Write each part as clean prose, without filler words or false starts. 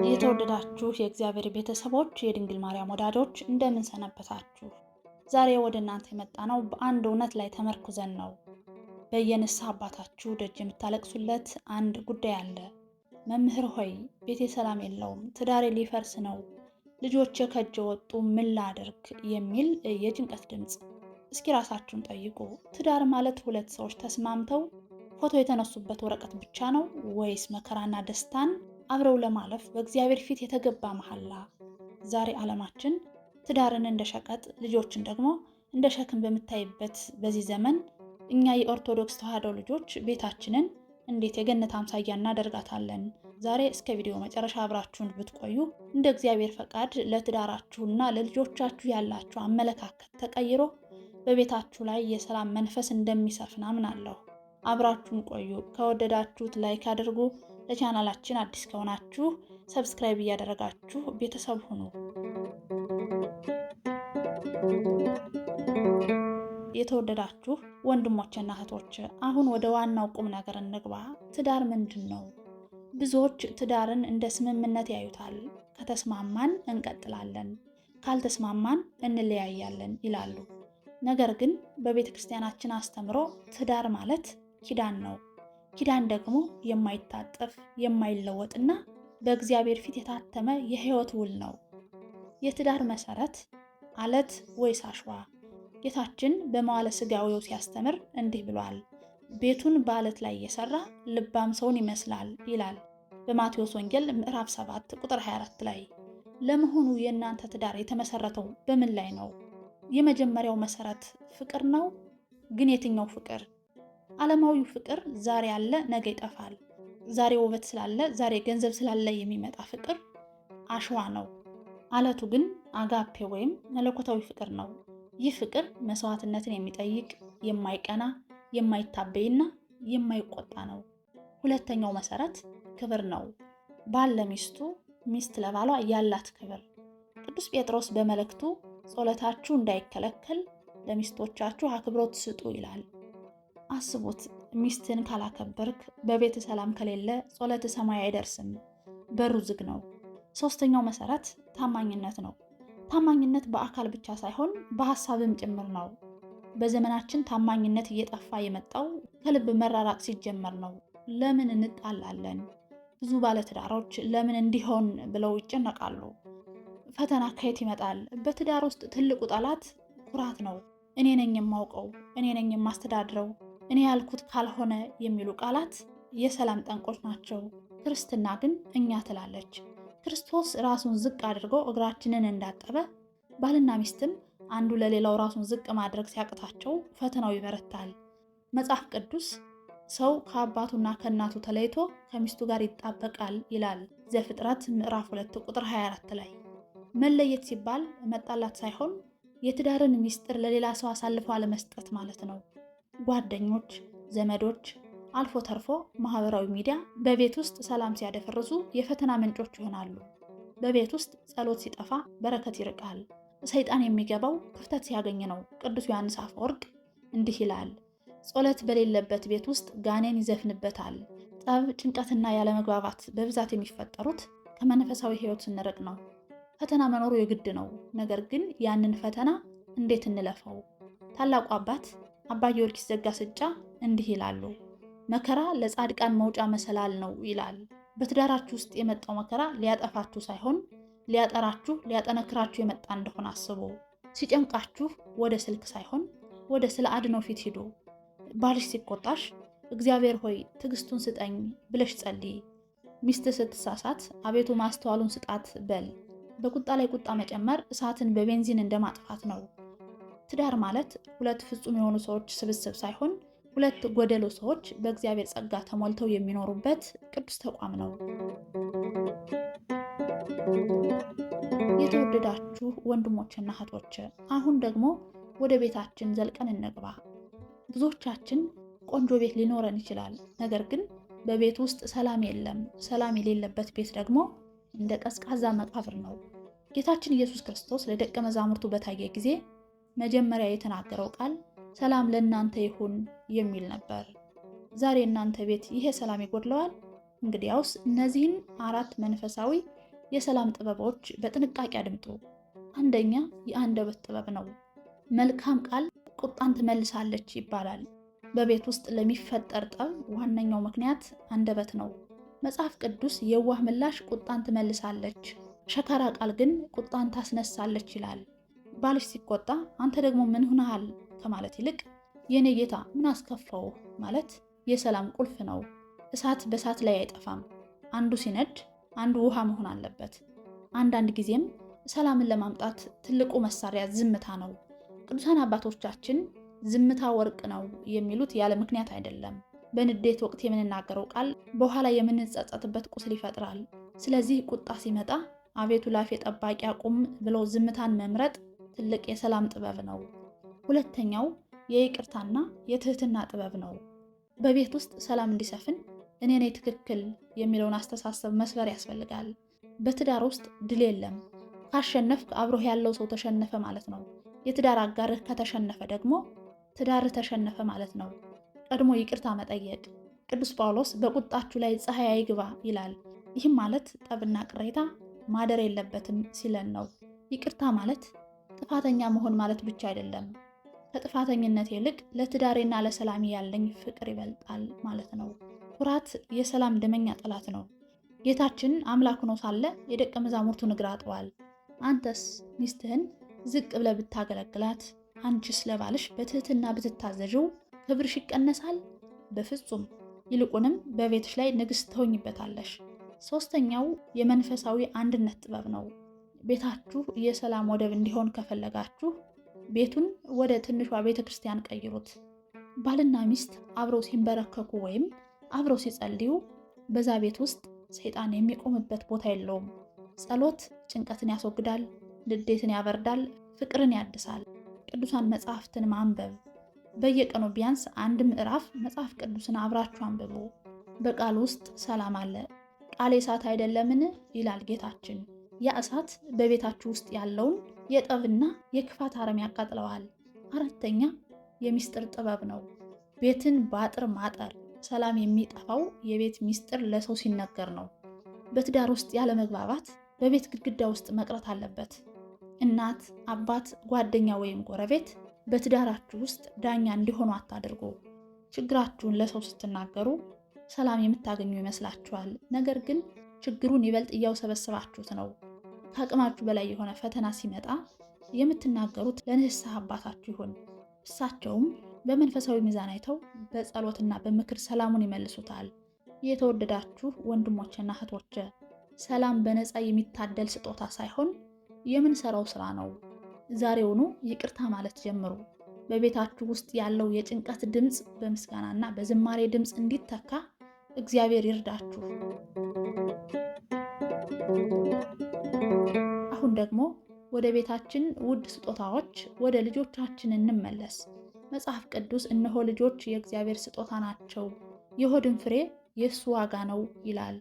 የተወደዳችሁ የእግዚአብሔር ቤተሰቦች፣ የድንግል ማርያም ወዳጆች እንደምን ሰነበታችሁ? ዛሬ ወደ እናንተ የመጣነው በአንድ እውነት ላይ ተመርኩዘን ነው። በየንስሐ አባታችሁ ደጅ የምታለቅሱለት አንድ ጉዳይ አለ። መምህር ሆይ ቤቴ ሰላም የለውም፣ ትዳሬ ሊፈርስ ነው፣ ልጆቼ ከእጄ ወጡ፣ ምን ላድርግ የሚል የጭንቀት ድምፅ። እስኪ ራሳችሁን ጠይቁ። ትዳር ማለት ሁለት ሰዎች ተስማምተው ፎቶ የተነሱበት ወረቀት ብቻ ነው ወይስ መከራና ደስታን አብረው ለማለፍ በእግዚአብሔር ፊት የተገባ መሐላ? ዛሬ ዓለማችን ትዳርን እንደ ሸቀጥ፣ ልጆችን ደግሞ እንደ ሸክም በምታይበት በዚህ ዘመን እኛ የኦርቶዶክስ ተዋሕዶ ልጆች ቤታችንን እንዴት የገነት አምሳያ እናደርጋታለን? ዛሬ እስከ ቪዲዮ መጨረሻ አብራችሁን ብትቆዩ እንደ እግዚአብሔር ፈቃድ ለትዳራችሁና ለልጆቻችሁ ያላችሁ አመለካከት ተቀይሮ በቤታችሁ ላይ የሰላም መንፈስ እንደሚሰፍን አምናለሁ። አብራችሁን ቆዩ። ከወደዳችሁት ላይክ አድርጉ። ለቻናላችን አዲስ ከሆናችሁ ሰብስክራይብ እያደረጋችሁ ቤተሰብ ሁኑ። የተወደዳችሁ ወንድሞችና እህቶች፣ አሁን ወደ ዋናው ቁም ነገር እንግባ። ትዳር ምንድን ነው? ብዙዎች ትዳርን እንደ ስምምነት ያዩታል። ከተስማማን እንቀጥላለን፣ ካልተስማማን እንለያያለን ይላሉ። ነገር ግን በቤተ ክርስቲያናችን አስተምሮ ትዳር ማለት ኪዳን ነው። ኪዳን ደግሞ የማይታጠፍ የማይለወጥና በእግዚአብሔር ፊት የታተመ የሕይወት ውል ነው። የትዳር መሰረት አለት ወይስ አሸዋ? ጌታችን በመዋዕለ ሥጋዌው ሲያስተምር እንዲህ ብሏል። ቤቱን በአለት ላይ የሰራ ልባም ሰውን ይመስላል ይላል በማቴዎስ ወንጌል ምዕራፍ 7 ቁጥር 24 ላይ። ለመሆኑ የእናንተ ትዳር የተመሰረተው በምን ላይ ነው? የመጀመሪያው መሰረት ፍቅር ነው። ግን የትኛው ፍቅር? ዓለማዊው ፍቅር ዛሬ አለ ነገ ይጠፋል። ዛሬ ውበት ስላለ፣ ዛሬ ገንዘብ ስላለ የሚመጣ ፍቅር አሸዋ ነው። አለቱ ግን አጋፔ ወይም መለኮታዊ ፍቅር ነው። ይህ ፍቅር መስዋዕትነትን የሚጠይቅ የማይቀና የማይታበይና የማይቆጣ ነው። ሁለተኛው መሰረት ክብር ነው። ባል ለሚስቱ፣ ሚስት ለባሏ ያላት ክብር። ቅዱስ ጴጥሮስ በመልእክቱ ጸሎታችሁ እንዳይከለከል ለሚስቶቻችሁ አክብሮት ስጡ ይላል። አስቡት፣ ሚስትን ካላከበርክ፣ በቤት ሰላም ከሌለ ጸሎት ሰማይ አይደርስም፣ በሩ ዝግ ነው። ሶስተኛው መሰረት ታማኝነት ነው። ታማኝነት በአካል ብቻ ሳይሆን በሐሳብም ጭምር ነው። በዘመናችን ታማኝነት እየጠፋ የመጣው ከልብ መራራቅ ሲጀመር ነው። ለምን እንጣላለን? ብዙ ባለትዳሮች ለምን እንዲሆን ብለው ይጨነቃሉ። ፈተና ከየት ይመጣል? በትዳር ውስጥ ትልቁ ጠላት ኩራት ነው። እኔ ነኝ የማውቀው፣ እኔ ነኝ የማስተዳድረው፣ እኔ ያልኩት ካልሆነ የሚሉ ቃላት የሰላም ጠንቆች ናቸው። ክርስትና ግን እኛ ትላለች። ክርስቶስ ራሱን ዝቅ አድርጎ እግራችንን እንዳጠበ ባልና ሚስትም አንዱ ለሌላው ራሱን ዝቅ ማድረግ ሲያቅታቸው ፈተናው ይበረታል። መጽሐፍ ቅዱስ ሰው ከአባቱና ከእናቱ ተለይቶ ከሚስቱ ጋር ይጣበቃል ይላል ዘፍጥረት ምዕራፍ 2 ቁጥር 24 ላይ። መለየት ሲባል መጣላት ሳይሆን የትዳርን ሚስጥር ለሌላ ሰው አሳልፎ አለመስጠት ማለት ነው። ጓደኞች፣ ዘመዶች፣ አልፎ ተርፎ ማህበራዊ ሚዲያ በቤት ውስጥ ሰላም ሲያደፈርሱ የፈተና ምንጮች ይሆናሉ። በቤት ውስጥ ጸሎት ሲጠፋ በረከት ይርቃል። ሰይጣን የሚገባው ክፍተት ሲያገኝ ነው። ቅዱስ ዮሐንስ አፈወርቅ እንዲህ ይላል፣ ጸሎት በሌለበት ቤት ውስጥ ጋኔን ይዘፍንበታል። ጠብ፣ ጭንቀትና ያለመግባባት በብዛት የሚፈጠሩት ከመንፈሳዊ ሕይወት ስንርቅ ነው። ፈተና መኖሩ የግድ ነው። ነገር ግን ያንን ፈተና እንዴት እንለፈው? ታላቁ አባት አባ ጊዮርጊስ ዘጋስጫ እንዲህ ይላሉ፣ መከራ ለጻድቃን መውጫ መሰላል ነው ይላል። በትዳራችሁ ውስጥ የመጣው መከራ ሊያጠፋችሁ ሳይሆን ሊያጠራችሁ፣ ሊያጠነክራችሁ የመጣ እንደሆነ አስቡ። ሲጨንቃችሁ ወደ ስልክ ሳይሆን ወደ ስለ አድነው ፊት ሂዱ። ባልሽ ሲቆጣሽ እግዚአብሔር ሆይ ትዕግስቱን ስጠኝ ብለሽ ጸልይ። ሚስት ስትሳሳት አቤቱ ማስተዋሉን ስጣት በል። በቁጣ ላይ ቁጣ መጨመር እሳትን በቤንዚን እንደማጥፋት ነው። ትዳር ማለት ሁለት ፍጹም የሆኑ ሰዎች ስብስብ ሳይሆን ሁለት ጎደሎ ሰዎች በእግዚአብሔር ጸጋ ተሞልተው የሚኖሩበት ቅዱስ ተቋም ነው። የተወደዳችሁ ወንድሞችና እህቶች፣ አሁን ደግሞ ወደ ቤታችን ዘልቀን እንግባ። ብዙዎቻችን ቆንጆ ቤት ሊኖረን ይችላል። ነገር ግን በቤት ውስጥ ሰላም የለም። ሰላም የሌለበት ቤት ደግሞ እንደ ቀዝቃዛ መቃብር ነው። ጌታችን ኢየሱስ ክርስቶስ ለደቀ መዛሙርቱ በታየ ጊዜ መጀመሪያ የተናገረው ቃል ሰላም ለእናንተ ይሁን የሚል ነበር። ዛሬ እናንተ ቤት ይሄ ሰላም ይጎድለዋል? እንግዲያውስ እነዚህን 4 መንፈሳዊ የሰላም ጥበቦች በጥንቃቄ አድምጡ። አንደኛ የአንደበት ጥበብ ነው። መልካም ቃል ቁጣን ትመልሳለች ይባላል። በቤት ውስጥ ለሚፈጠር ጠብ ዋነኛው ምክንያት አንደበት ነው። መጽሐፍ ቅዱስ የዋህ ምላሽ ቁጣን ትመልሳለች፣ ሸካራ ቃል ግን ቁጣን ታስነሳለች ይላል። ባልሽ ሲቆጣ አንተ ደግሞ ምን ሆነሃል ከማለት ይልቅ የኔ ጌታ ምን አስከፋው ማለት የሰላም ቁልፍ ነው። እሳት በእሳት ላይ አይጠፋም። አንዱ ሲነድ አንዱ ውሃ መሆን አለበት። አንዳንድ ጊዜም ሰላምን ለማምጣት ትልቁ መሳሪያ ዝምታ ነው። ቅዱሳን አባቶቻችን ዝምታ ወርቅ ነው የሚሉት ያለ ምክንያት አይደለም። በንዴት ወቅት የምንናገረው ቃል በኋላ የምንጸጸትበት ቁስል ይፈጥራል። ስለዚህ ቁጣ ሲመጣ አቤቱ ላፌ ጠባቂ አቁም ብሎ ዝምታን መምረጥ ትልቅ የሰላም ጥበብ ነው። ሁለተኛው የይቅርታና የትህትና ጥበብ ነው። በቤት ውስጥ ሰላም እንዲሰፍን እኔ ነኝ ትክክል የሚለውን አስተሳሰብ መስበር ያስፈልጋል። በትዳር ውስጥ ድል የለም። ካሸነፍክ አብሮህ ያለው ሰው ተሸነፈ ማለት ነው። የትዳር አጋርህ ከተሸነፈ ደግሞ ትዳርህ ተሸነፈ ማለት ነው። ቀድሞ ይቅርታ መጠየቅ። ቅዱስ ጳውሎስ በቁጣችሁ ላይ ፀሐይ አይግባ ይላል። ይህም ማለት ጠብና ቅሬታ ማደር የለበትም ሲለን ነው። ይቅርታ ማለት ጥፋተኛ መሆን ማለት ብቻ አይደለም። ከጥፋተኝነት ይልቅ ለትዳሬና ለሰላም ያለኝ ፍቅር ይበልጣል ማለት ነው። ኩራት የሰላም ደመኛ ጠላት ነው። ጌታችን አምላክ ሆኖ ሳለ የደቀ መዛሙርቱን እግር አጥቧል። አንተስ ሚስትህን ዝቅ ብለህ ብታገለግላት፣ አንቺስ ለባልሽ በትህትና ብትታዘዥው ክብርሽ ይቀነሳል? በፍጹም። ይልቁንም በቤትሽ ላይ ንግሥት ትሆኝበታለሽ። ሶስተኛው የመንፈሳዊ አንድነት ጥበብ ነው። ቤታችሁ የሰላም ወደብ እንዲሆን ከፈለጋችሁ ቤቱን ወደ ትንሿ ቤተ ክርስቲያን ቀይሩት። ባልና ሚስት አብረው ሲንበረከኩ ወይም አብረው ሲጸልዩ በዛ ቤት ውስጥ ሰይጣን የሚቆምበት ቦታ የለውም። ጸሎት ጭንቀትን ያስወግዳል፣ ንዴትን ያበርዳል፣ ፍቅርን ያድሳል። ቅዱሳን መጽሐፍትን ማንበብ። በየቀኑ ቢያንስ 1 ምዕራፍ መጽሐፍ ቅዱስን አብራችሁ አንብቡ። በቃል ውስጥ ሰላም አለ። ቃል እሳት አይደለምን ይላል ጌታችን። ያ እሳት በቤታችሁ ውስጥ ያለውን የጠብና የክፋት አረም ያቃጥለዋል። አራተኛ የሚስጥር ጥበብ ነው። ቤትን በአጥር ማጠር። ሰላም የሚጠፋው የቤት ሚስጥር ለሰው ሲነገር ነው። በትዳር ውስጥ ያለ መግባባት በቤት ግድግዳ ውስጥ መቅረት አለበት። እናት፣ አባት፣ ጓደኛ ወይም ጎረቤት በትዳራችሁ ውስጥ ዳኛ እንዲሆኑ አታድርጉ። ችግራችሁን ለሰው ስትናገሩ ሰላም የምታገኙ ይመስላችኋል። ነገር ግን ችግሩን ይበልጥ እያውሰበሰባችሁት ነው። ከአቅማችሁ በላይ የሆነ ፈተና ሲመጣ የምትናገሩት ለንስሐ አባታችሁ ይሁን። እሳቸውም በመንፈሳዊ ሚዛን አይተው በጸሎትና በምክር ሰላሙን ይመልሱታል። የተወደዳችሁ ወንድሞችና እህቶች፣ ሰላም በነፃ የሚታደል ስጦታ ሳይሆን የምንሰራው ስራ ነው። ዛሬውኑ ይቅርታ ማለት ጀምሩ። በቤታችሁ ውስጥ ያለው የጭንቀት ድምፅ በምስጋናና በዝማሬ ድምፅ እንዲተካ እግዚአብሔር ይርዳችሁ። አሁን ደግሞ ወደ ቤታችን ውድ ስጦታዎች ወደ ልጆቻችን እንመለስ። መጽሐፍ ቅዱስ እነሆ ልጆች የእግዚአብሔር ስጦታ ናቸው፣ የሆድን ፍሬ የእሱ ዋጋ ነው ይላል።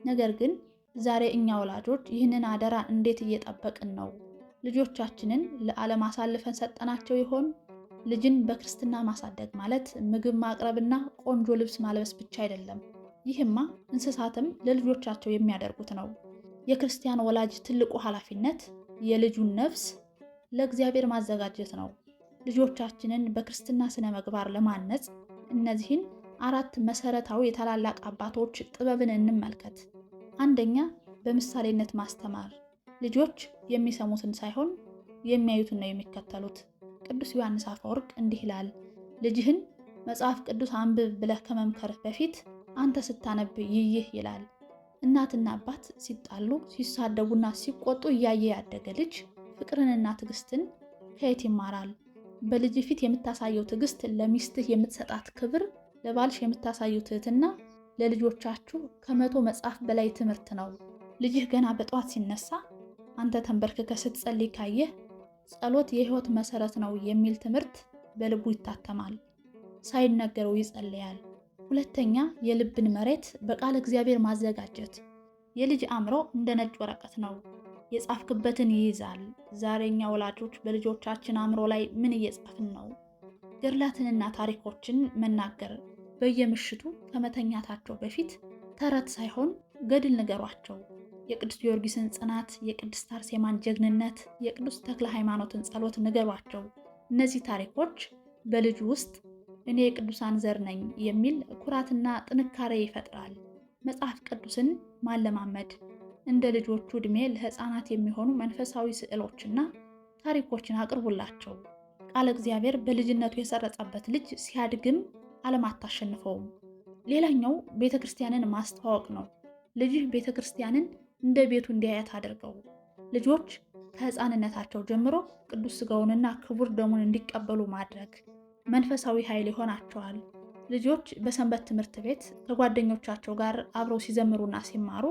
ነገር ግን ዛሬ እኛ ወላጆች ይህንን አደራ እንዴት እየጠበቅን ነው? ልጆቻችንን ለዓለም አሳልፈን ሰጠናቸው ይሆን? ልጅን በክርስትና ማሳደግ ማለት ምግብ ማቅረብና ቆንጆ ልብስ ማልበስ ብቻ አይደለም። ይህማ እንስሳትም ለልጆቻቸው የሚያደርጉት ነው። የክርስቲያን ወላጅ ትልቁ ኃላፊነት የልጁን ነፍስ ለእግዚአብሔር ማዘጋጀት ነው። ልጆቻችንን በክርስትና ስነ ምግባር ለማነጽ እነዚህን 4 መሰረታዊ የታላላቅ አባቶች ጥበብን እንመልከት። አንደኛ፣ በምሳሌነት ማስተማር። ልጆች የሚሰሙትን ሳይሆን የሚያዩትን ነው የሚከተሉት። ቅዱስ ዮሐንስ አፈወርቅ እንዲህ ይላል፣ ልጅህን መጽሐፍ ቅዱስ አንብብ ብለህ ከመምከርህ በፊት አንተ ስታነብ ይይህ ይላል። እናትና አባት ሲጣሉ፣ ሲሳደቡና ሲቆጡ እያየ ያደገ ልጅ ፍቅርንና ትዕግስትን ከየት ይማራል? በልጅ ፊት የምታሳየው ትዕግስት ለሚስትህ የምትሰጣት ክብር፣ ለባልሽ የምታሳየው ትህትና ለልጆቻችሁ ከ100 መጽሐፍ በላይ ትምህርት ነው። ልጅህ ገና በጠዋት ሲነሳ አንተ ተንበርክከህ ስትጸልይ ካየህ ጸሎት የህይወት መሰረት ነው የሚል ትምህርት በልቡ ይታተማል። ሳይነገረው ይጸልያል። ሁለተኛ፣ የልብን መሬት በቃል እግዚአብሔር ማዘጋጀት። የልጅ አእምሮ እንደ ነጭ ወረቀት ነው፣ የጻፍክበትን ይይዛል። ዛሬኛ ወላጆች በልጆቻችን አእምሮ ላይ ምን እየጻፍን ነው? ገድላትንና ታሪኮችን መናገር፣ በየምሽቱ ከመተኛታቸው በፊት ተረት ሳይሆን ገድል ንገሯቸው። የቅዱስ ጊዮርጊስን ጽናት፣ የቅድስት አርሴማን ጀግንነት፣ የቅዱስ ተክለ ሃይማኖትን ጸሎት ንገሯቸው። እነዚህ ታሪኮች በልጁ ውስጥ እኔ የቅዱሳን ዘር ነኝ የሚል ኩራትና ጥንካሬ ይፈጥራል። መጽሐፍ ቅዱስን ማለማመድ እንደ ልጆቹ ዕድሜ ለሕፃናት የሚሆኑ መንፈሳዊ ስዕሎችና ታሪኮችን አቅርቡላቸው። ቃለ እግዚአብሔር በልጅነቱ የሰረጸበት ልጅ ሲያድግም ዓለም አታሸንፈውም። ሌላኛው ቤተ ክርስቲያንን ማስተዋወቅ ነው። ልጅህ ቤተ ክርስቲያንን እንደ ቤቱ እንዲያያት አድርገው። ልጆች ከሕፃንነታቸው ጀምሮ ቅዱስ ሥጋውንና ክቡር ደሙን እንዲቀበሉ ማድረግ መንፈሳዊ ኃይል ይሆናቸዋል። ልጆች በሰንበት ትምህርት ቤት ከጓደኞቻቸው ጋር አብረው ሲዘምሩና ሲማሩ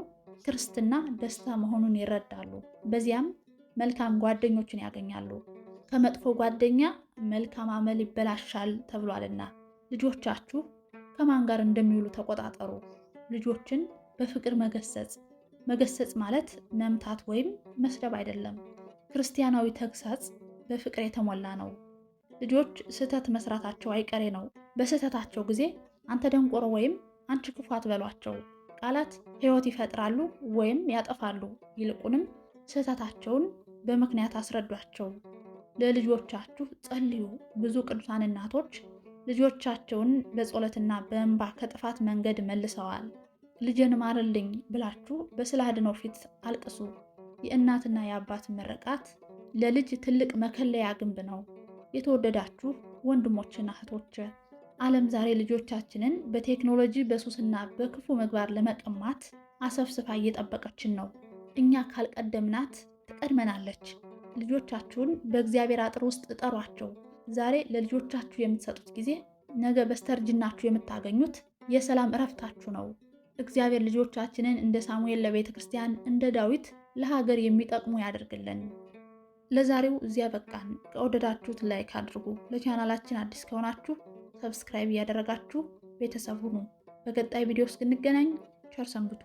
ክርስትና ደስታ መሆኑን ይረዳሉ። በዚያም መልካም ጓደኞችን ያገኛሉ። ከመጥፎ ጓደኛ መልካም አመል ይበላሻል ተብሏልና ልጆቻችሁ ከማን ጋር እንደሚውሉ ተቆጣጠሩ። ልጆችን በፍቅር መገሰጽ ማለት መምታት ወይም መስደብ አይደለም። ክርስቲያናዊ ተግሳጽ በፍቅር የተሞላ ነው። ልጆች ስህተት መስራታቸው አይቀሬ ነው። በስህተታቸው ጊዜ አንተ ደንቆሮ ወይም አንቺ ክፉ አትበሏቸው። ቃላት ሕይወት ይፈጥራሉ ወይም ያጠፋሉ። ይልቁንም ስህተታቸውን በምክንያት አስረዷቸው። ለልጆቻችሁ ጸልዩ። ብዙ ቅዱሳን እናቶች ልጆቻቸውን በጸሎትና በእንባ ከጥፋት መንገድ መልሰዋል። ልጄን ማርልኝ ብላችሁ በስዕለ አድኅኖ ፊት አልቅሱ። የእናትና የአባት ምርቃት ለልጅ ትልቅ መከለያ ግንብ ነው። የተወደዳችሁ ወንድሞችና እህቶች፣ ዓለም ዛሬ ልጆቻችንን በቴክኖሎጂ በሱስና በክፉ ምግባር ለመቀማት አሰፍስፋ እየጠበቀችን ነው። እኛ ካልቀደምናት ትቀድመናለች። ልጆቻችሁን በእግዚአብሔር አጥር ውስጥ እጠሯቸው። ዛሬ ለልጆቻችሁ የምትሰጡት ጊዜ ነገ በስተርጅናችሁ የምታገኙት የሰላም እረፍታችሁ ነው። እግዚአብሔር ልጆቻችንን እንደ ሳሙኤል ለቤተ ክርስቲያን፣ እንደ ዳዊት ለሀገር የሚጠቅሙ ያደርግልን። ለዛሬው እዚያ በቃን። ከወደዳችሁት ላይክ አድርጉ። ለቻናላችን አዲስ ከሆናችሁ ሰብስክራይብ እያደረጋችሁ ቤተሰብ ሁኑ። በቀጣይ ቪዲዮ እስክንገናኝ ቸር ሰንብቱ።